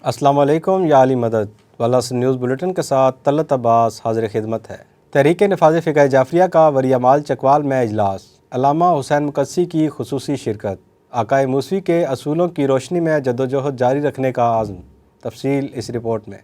السلام علیکم یا علی مدد والس نیوز بلیٹن کے ساتھ طلعت عباس حاضر خدمت ہے۔ تحریک نفاذ فقہ جعفریہ کا وریامال چکوال میں اجلاس، علامہ حسین مقدسی کی خصوصی شرکت، آقائے موسوی کے اصولوں کی روشنی میں جدوجہد جاری رکھنے کا عزم۔ تفصیل اس رپورٹ میں۔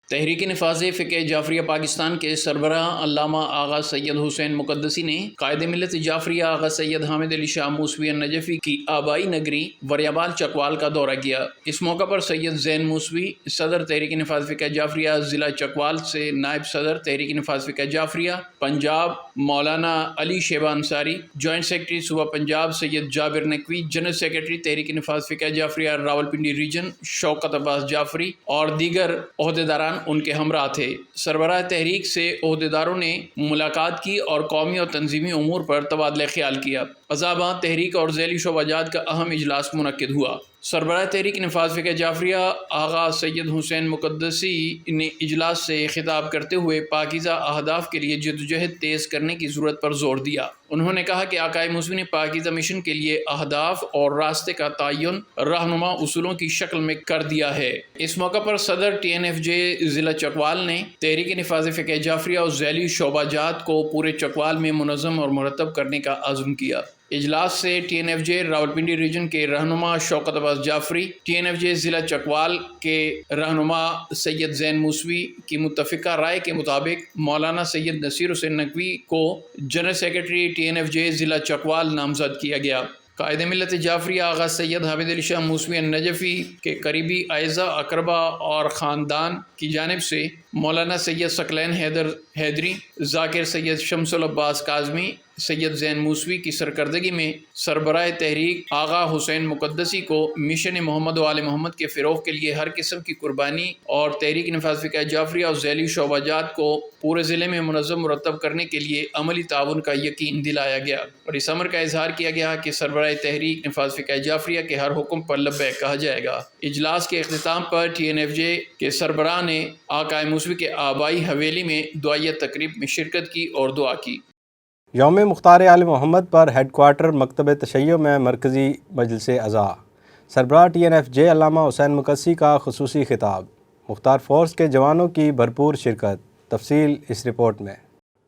تحریک نفاذ فقہ جعفریہ پاکستان کے سربراہ علامہ آغا سید حسین مقدسی نے قائد ملت جعفریہ آغا سید حامد علی شاہ موسوی النجفی کی آبائی نگری وریامال چکوال کا دورہ کیا۔ اس موقع پر سید زین موسوی صدر تحریک نفاذ فقہ جعفریہ ضلع چکوال سے نائب صدر تحریک نفاذ فقہ جعفریہ پنجاب مولانا علی شیبہ انصاری، جوائنٹ سیکرٹری صوبہ پنجاب سید جابر نقوی، جنرل سیکرٹری تحریک نفاذ فقہ جعفریہ راولپنڈی ریجن شوکت عباس جعفری اور دیگر عہدیداران ان کے ہمراہ تھے۔ سربراہ تحریک سے عہدیداروں نے ملاقات کی اور قومی اور تنظیمی امور پر تبادلہ خیال کیا۔ عذاباں تحریک اور ذیلی شعبہ جات کا اہم اجلاس منعقد ہوا۔ سربراہ تحریک نفاذ فقہ جعفریہ آغا سید حسین مقدسی نے اجلاس سے خطاب کرتے ہوئے پاکیزہ اہداف کے لیے جدوجہد تیز کرنے کی ضرورت پر زور دیا۔ انہوں نے کہا کہ آقائے موسوی نے پاکیزہ مشن کے لیے اہداف اور راستے کا تعین رہنما اصولوں کی شکل میں کر دیا ہے۔ اس موقع پر صدر TNFJ ضلع چکوال نے تحریک نفاذ فقہ جعفریہ اور ذیلی شعبہ جات کو پورے چکوال میں منظم اور مرتب کرنے کا عزم کیا۔ اجلاس سے TNFJ راولپنڈی ریجن کے رہنما شوکت عباس جعفری، TNFJ ضلع چکوال کے رہنما سید زین موسوی کی متفقہ رائے کے مطابق مولانا سید نصیر حسین نقوی کو جنرل سیکرٹری TNFJ ضلع چکوال نامزد کیا گیا۔ قائد ملت جعفریہ آغا سید حامد علی شاہ موسوی النجفی کے قریبی اعزاء اقربا اور خاندان کی جانب سے مولانا سید ثقلین حیدری، ذاکر سید شمس العباس کاظمی، سید زین موسوی کی سرکردگی میں سربراہ تحریک آغا حسین مقدسی کو مشن محمد و آل محمد کے فروغ کے لیے ہر قسم کی قربانی اور تحریک نفاذ فقہ جعفریہ اور ذیلی شعبہ جات کو پورے ضلع میں منظم مرتب کرنے کے لیے عملی تعاون کا یقین دلایا گیا اور اس امر کا اظہار کیا گیا کہ سربراہ تحریک نفاذ فقہ جعفریہ کے ہر حکم پر لبیک کہا جائے گا۔ اجلاس کے اختتام پر TNFJ کے سربراہ نے آقائے موسوی کے آبائی حویلی میں دعائیہ تقریب میں شرکت کی اور دعا کی۔ یوم مختار آل محمد پر ہیڈ کوارٹر مکتب تشیع میں مرکزی مجلس عزا، سربراہ TNFJ علامہ حسین مقدسی کا خصوصی خطاب، مختار فورس کے جوانوں کی بھرپور شرکت۔ تفصیل اس رپورٹ میں۔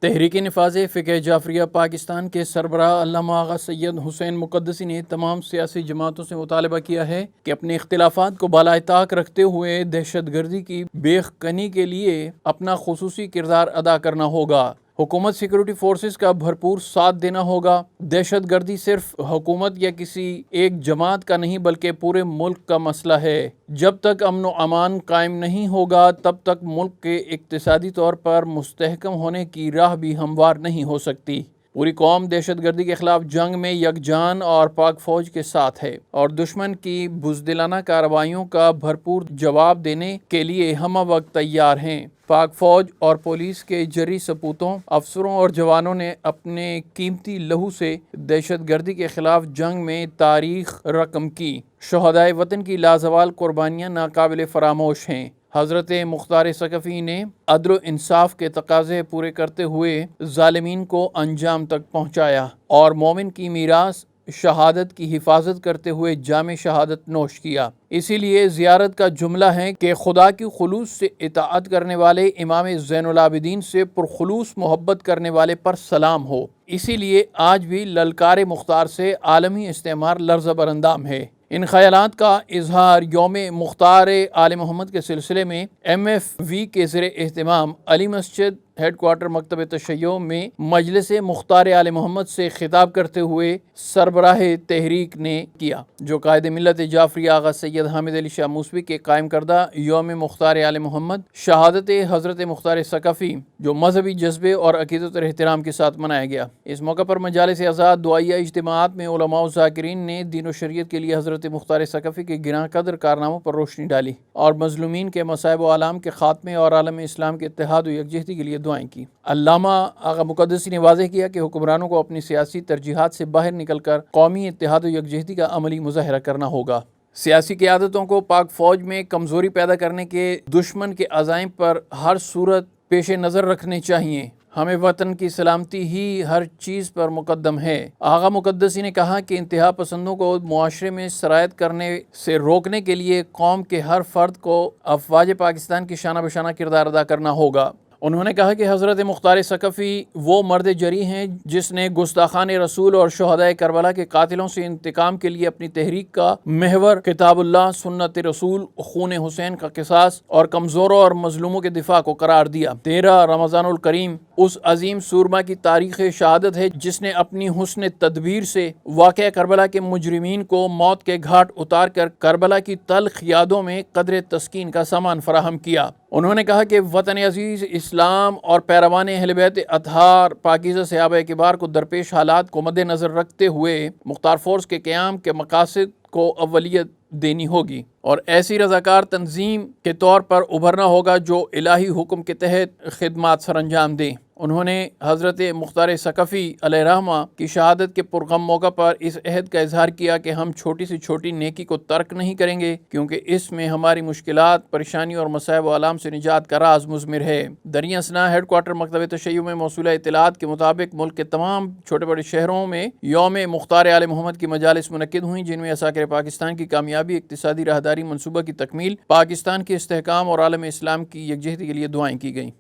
تحریک نفاذ فقہ جعفریہ پاکستان کے سربراہ علامہ آغا سید حسین مقدسی نے تمام سیاسی جماعتوں سے مطالبہ کیا ہے کہ اپنے اختلافات کو بالائے طاق رکھتے ہوئے دہشت گردی کی بیخ کنی کے لیے اپنا خصوصی کردار ادا کرنا ہوگا۔ حکومت سیکورٹی فورسز کا بھرپور ساتھ دینا ہوگا۔ دہشت گردی صرف حکومت یا کسی ایک جماعت کا نہیں بلکہ پورے ملک کا مسئلہ ہے۔ جب تک امن و امان قائم نہیں ہوگا تب تک ملک کے اقتصادی طور پر مستحکم ہونے کی راہ بھی ہموار نہیں ہو سکتی۔ پوری قوم دہشت گردی کے خلاف جنگ میں یکجان اور پاک فوج کے ساتھ ہے اور دشمن کی بزدلانہ کارروائیوں کا بھرپور جواب دینے کے لیے ہم وقت تیار ہیں۔ پاک فوج اور پولیس کے جری سپوتوں، افسروں اور جوانوں نے اپنے قیمتی لہو سے دہشت گردی کے خلاف جنگ میں تاریخ رقم کی۔ شہدائے وطن کی لازوال قربانیاں ناقابل فراموش ہیں۔ حضرت مختار ثقفی نے عدل و انصاف کے تقاضے پورے کرتے ہوئے ظالمین کو انجام تک پہنچایا اور مومن کی میراث شہادت کی حفاظت کرتے ہوئے جام شہادت نوش کیا۔ اسی لیے زیارت کا جملہ ہے کہ خدا کی خلوص سے اطاعت کرنے والے امام زین العابدین سے پرخلوص محبت کرنے والے پر سلام ہو۔ اسی لیے آج بھی للکار مختار سے عالمی استعمار لرزہ براندام ہے۔ ان خیالات کا اظہار یوم مختار آل محمد کے سلسلے میں MFV کے زیر اہتمام علی مسجد ہیڈ کوارٹر مکتب تشیع میں مجلس مختار آل محمد سے خطاب کرتے ہوئے سربراہ تحریک نے کیا، جو قائد ملت جعفریہ آغا سید حامد علی شاہ موسوی کے قائم کردہ یوم مختار آل محمد شہادت حضرت مختار ثقفی جو مذہبی جذبے اور عقیدت اور احترام کے ساتھ منایا گیا۔ اس موقع پر مجالس آزاد دعائیہ اجتماعات میں علماء و ذاکرین نے دین و شریعت کے لیے حضرت مختار ثقفی کے گراں قدر کارناموں پر روشنی ڈالی اور مظلومین کے مصائب و آلام کے خاتمے اور عالم اسلام کے اتحاد و یکجہتی کے لیے دعائیں کی۔ علامہ آغا مقدسی نے واضح کیا کہ حکمرانوں کو اپنی سیاسی ترجیحات سے باہر نکل کر قومی اتحاد و یکجہتی کا عملی مظاہرہ کرنا ہوگا۔ سیاسی قیادتوں کو پاک فوج میں کمزوری پیدا کرنے کے دشمن کے عزائم پر ہر صورت پیش نظر رکھنے چاہیے ہمیں وطن کی سلامتی ہی ہر چیز پر مقدم ہے۔ آغا مقدسی نے کہا کہ انتہا پسندوں کو معاشرے میں سرایت کرنے سے روکنے کے لیے قوم کے ہر فرد کو افواج پاکستان کی شانہ بشانہ کردار ادا کرنا ہوگا۔ انہوں نے کہا کہ حضرت مختار ثقفی وہ مرد جری ہیں جس نے گستاخان رسول اور شہدائے کربلا کے قاتلوں سے انتقام کے لیے اپنی تحریک کا محور کتاب اللہ، سنت رسول، خون حسین کا قصاص اور کمزوروں اور مظلوموں کے دفاع کو قرار دیا۔ 13 رمضان الکریم اس عظیم سورما کی تاریخ شہادت ہے جس نے اپنی حسن تدبیر سے واقعہ کربلا کے مجرمین کو موت کے گھاٹ اتار کر کربلا کی تلخ یادوں میں قدر تسکین کا سامان فراہم کیا۔ انہوں نے کہا کہ وطن عزیز اسلام اور پیروان اہل بیت اطہار پاکیزہ صحابہ کبار کو درپیش حالات کو مد نظر رکھتے ہوئے مختار فورس کے قیام کے مقاصد کو اولیت دینی ہوگی اور ایسی رضاکار تنظیم کے طور پر ابھرنا ہوگا جو الہی حکم کے تحت خدمات سر انجام دے۔ انہوں نے حضرت مختار ثقفی علیہ رحمہ کی شہادت کے پرغم موقع پر اس عہد کا اظہار کیا کہ ہم چھوٹی سے چھوٹی نیکی کو ترک نہیں کریں گے کیونکہ اس میں ہماری مشکلات، پریشانیوں اور مصائب و آلام سے نجات کا راز مضمر ہے۔ دریا اثنا ہیڈ کوارٹر مکتب تشیع میں موصولہ اطلاعات کے مطابق ملک کے تمام چھوٹے بڑے شہروں میں یوم مختار آل محمد کی مجالس منعقد ہوئیں جن میں عساکر پاکستان کی کامیابی، اقتصادی راہداری منصوبہ کی تکمیل، پاکستان کے استحکام اور عالم اسلام کی یکجہتی کے لیے دعائیں کی گئیں۔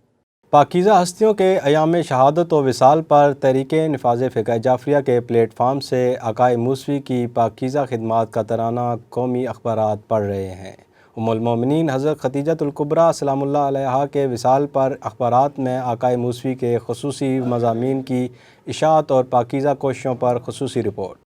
پاکیزہ ہستیوں کے ایام شہادت و وصال پر تحریک نفاذ فقہ جعفریہ کے پلیٹ فارم سے عقائد موسوی کی پاکیزہ خدمات کا ترانہ قومی اخبارات پڑھ رہے ہیں۔ ام المومنین حضرت خدیجۃ الکبریٰ سلام اللہ علیہا کے وصال پر اخبارات میں عقائد موسوی کے خصوصی مضامین کی اشاعت اور پاکیزہ کوششوں پر خصوصی رپورٹ۔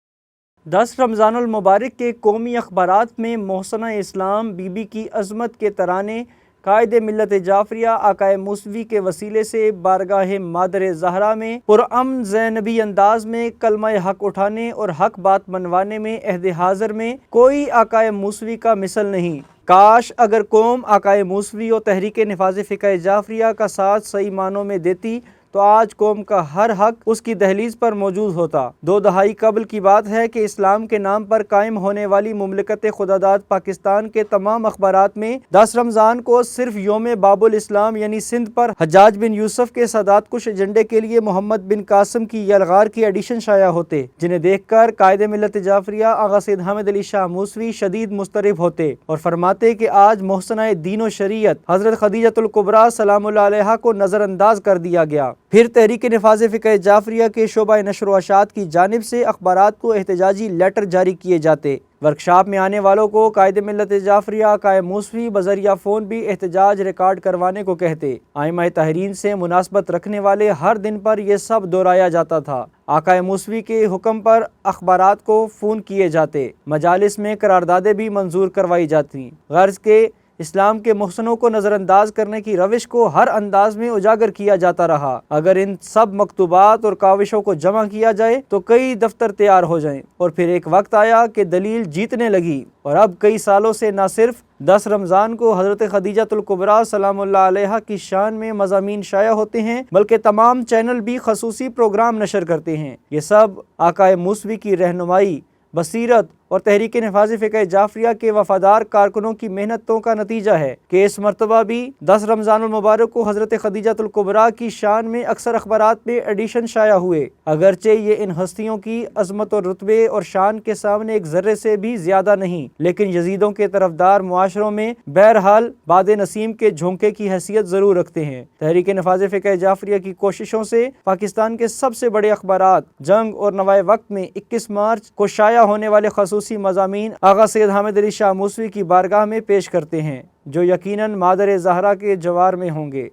10 رمضان المبارک کے قومی اخبارات میں محسنہ اسلام بی بی کی عظمت کے ترانے، قائد ملت جعفریہ عقائد موسوی کے وسیلے سے بارگاہ مادر زہرا میں پرامن زینبی انداز میں کلمہ حق اٹھانے اور حق بات منوانے میں عہد حاضر میں کوئی عقائد موسوی کا مثل نہیں۔ کاش اگر قوم عقائد موسوی اور تحریک نفاذ فقہ جعفریہ کا ساتھ صحیح معنوں میں دیتی تو آج قوم کا ہر حق اس کی دہلیز پر موجود ہوتا۔ 2 دہائی قبل کی بات ہے کہ اسلام کے نام پر قائم ہونے والی مملکت خداداد پاکستان کے تمام اخبارات میں 10 رمضان کو صرف یوم باب الاسلام یعنی سندھ پر حجاج بن یوسف کے سادات کش ایجنڈے کے لیے محمد بن قاسم کی یلغار کی ایڈیشن شائع ہوتے، جنہیں دیکھ کر قائد ملت جعفریہ آغا سید حامد علی شاہ موسوی شدید مضطرب ہوتے اور فرماتے کہ آج محسنہ دین و شریعت حضرت خدیجۃ الکبریٰ سلام اللہ علیہا کو نظر انداز کر دیا گیا۔ پھر تحریک نفاذ فقہ جعفریہ کے شعبہ نشر و اشاعت کی جانب سے اخبارات کو احتجاجی لیٹر جاری کیے جاتے۔ ورکشاپ میں آنے والوں کو قائد ملت جعفریہ عقائد موسوی بذریعہ فون بھی احتجاج ریکارڈ کروانے کو کہتے۔ ائمہ طاہرین سے مناسبت رکھنے والے ہر دن پر یہ سب دہرایا جاتا تھا۔ عقائد موسوی کے حکم پر اخبارات کو فون کیے جاتے، مجالس میں قراردادیں بھی منظور کروائی جاتی، غرض کے اسلام کے محسنوں کو نظر انداز کرنے کی روش کو ہر انداز میں اجاگر کیا جاتا رہا۔ اگر ان سب مکتوبات اور کاوشوں کو جمع کیا جائے تو کئی دفتر تیار ہو جائیں، اور پھر ایک وقت آیا کہ دلیل جیتنے لگی، اور اب کئی سالوں سے نہ صرف 10 رمضان کو حضرت خدیجۃ الکبریٰ سلام اللہ علیہا کی شان میں مضامین شائع ہوتے ہیں، بلکہ تمام چینل بھی خصوصی پروگرام نشر کرتے ہیں۔ یہ سب عقائد موسوی کی رہنمائی، بصیرت اور تحریک نفاذ فقہ جعفریہ کے وفادار کارکنوں کی محنتوں کا نتیجہ ہے کہ اس مرتبہ بھی 10 رمضان المبارک کو حضرت خدیجۃ الکبریٰ کی شان میں اکثر اخبارات میں ایڈیشن شائع ہوئے، اگرچہ یہ ان ہستیوں کی عظمت اور رتبے اور شان کے سامنے ایک ذرے سے بھی زیادہ نہیں، لیکن یزیدوں کے طرفدار معاشروں میں بہرحال باد نسیم کے جھونکے کی حیثیت ضرور رکھتے ہیں۔ تحریک نفاذ فقہ جعفریہ کی کوششوں سے پاکستان کے سب سے بڑے اخبارات جنگ اور نوائے وقت میں 21 مارچ کو شائع ہونے والے خصوصی مضامین آغا سید حامد علی شاہ موسوی کی بارگاہ میں پیش کرتے ہیں، جو یقیناً مادر زہرا کے جوار میں ہوں گے۔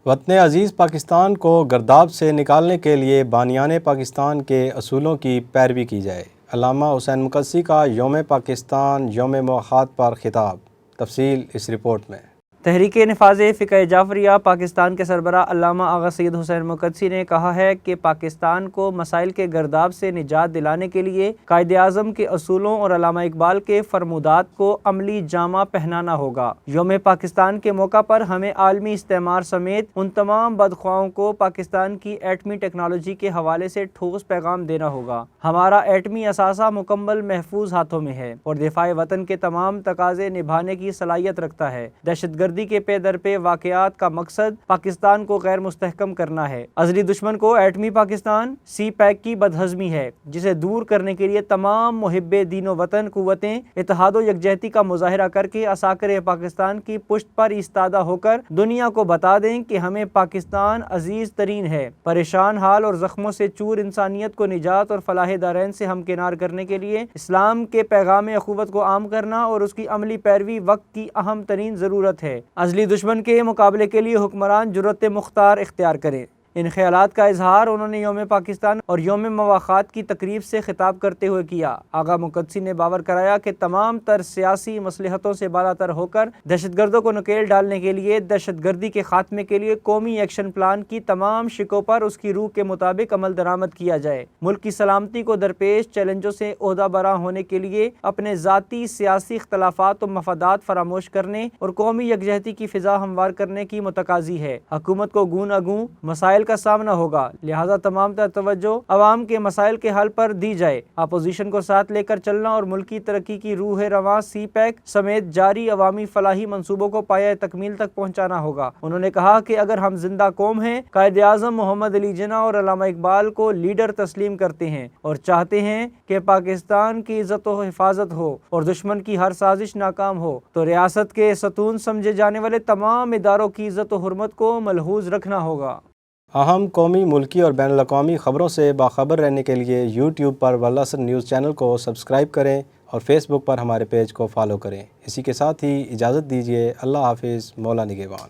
وطن عزیز پاکستان کو گرداب سے نکالنے کے لیے بانیان پاکستان کے اصولوں کی پیروی کی جائے۔ علامہ حسین مقدسی کا یوم پاکستان یوم موحد پر خطاب، تفصیل اس رپورٹ میں۔ تحریک نفاذ فقہ جعفریہ پاکستان کے سربراہ علامہ آغا سید حسین مقدسی نے کہا ہے کہ پاکستان کو مسائل کے گرداب سے نجات دلانے کے لیے قائد اعظم کے اصولوں اور علامہ اقبال کے فرمودات کو عملی جامہ پہنانا ہوگا۔ یوم پاکستان کے موقع پر ہمیں عالمی استعمار سمیت ان تمام بدخواہوں کو پاکستان کی ایٹمی ٹیکنالوجی کے حوالے سے ٹھوس پیغام دینا ہوگا۔ ہمارا ایٹمی اثاثہ مکمل محفوظ ہاتھوں میں ہے اور دفاع وطن کے تمام تقاضے نبھانے کی صلاحیت رکھتا ہے۔ دہشت گردی گردی کے پے در پہ واقعات کا مقصد پاکستان کو غیر مستحکم کرنا ہے۔ ازلی دشمن کو ایٹمی پاکستان سی پیک کی بدہضمی ہے، جسے دور کرنے کے لیے تمام محب دین و وطن قوتیں اتحاد و یکجہتی کا مظاہرہ کر کے عساکر پاکستان کی پشت پر ایستادہ ہو کر دنیا کو بتا دیں کہ ہمیں پاکستان عزیز ترین ہے۔ پریشان حال اور زخموں سے چور انسانیت کو نجات اور فلاح دارین سے ہمکنار کرنے کے لیے اسلام کے پیغام اخوت کو عام کرنا اور اس کی عملی پیروی وقت کی اہم ترین ضرورت ہے۔ ازلی دشمن کے مقابلے کے لیے حکمران جرأت مختار اختیار کریں۔ ان خیالات کا اظہار انہوں نے یوم پاکستان اور یوم مواخات کی تقریب سے خطاب کرتے ہوئے کیا۔ آغا مقدسی نے باور کرایا کہ تمام تر سیاسی مصلحتوں سے بالاتر ہو کر دہشت گردوں کو نکیل ڈالنے کے لیے دہشت گردی کے خاتمے کے لیے قومی ایکشن پلان کی تمام شقوں پر اس کی روح کے مطابق عمل درآمد کیا جائے۔ ملک کی سلامتی کو درپیش چیلنجوں سے عہدہ برآں ہونے کے لیے اپنے ذاتی سیاسی اختلافات و مفادات فراموش کرنے اور قومی یکجہتی کی فضا ہموار کرنے کی متقاضی ہے۔ حکومت کو گون اگوں مسائل کا سامنا ہوگا، لہذا تمام تر توجہ عوام کے مسائل کے حل پر دی جائے۔ اپوزیشن کو ساتھ لے کر چلنا اور ملکی ترقی کی روح رواں سی پیک سمیت جاری عوامی فلاحی منصوبوں کو پایہ تکمیل تک پہنچانا ہوگا۔ انہوں نے کہا کہ اگر ہم زندہ قوم ہیں، قائد اعظم محمد علی جناح اور علامہ اقبال کو لیڈر تسلیم کرتے ہیں اور چاہتے ہیں کہ پاکستان کی عزت و حفاظت ہو اور دشمن کی ہر سازش ناکام ہو، تو ریاست کے ستون سمجھے جانے والے تمام اداروں کی عزت و حرمت کو ملحوظ رکھنا ہوگا۔ اہم قومی، ملکی اور بین الاقوامی خبروں سے باخبر رہنے کے لیے یوٹیوب پر والاسر نیوز چینل کو سبسکرائب کریں اور فیس بک پر ہمارے پیج کو فالو کریں۔ اسی کے ساتھ ہی اجازت دیجیے۔ اللہ حافظ، مولا نگہبان۔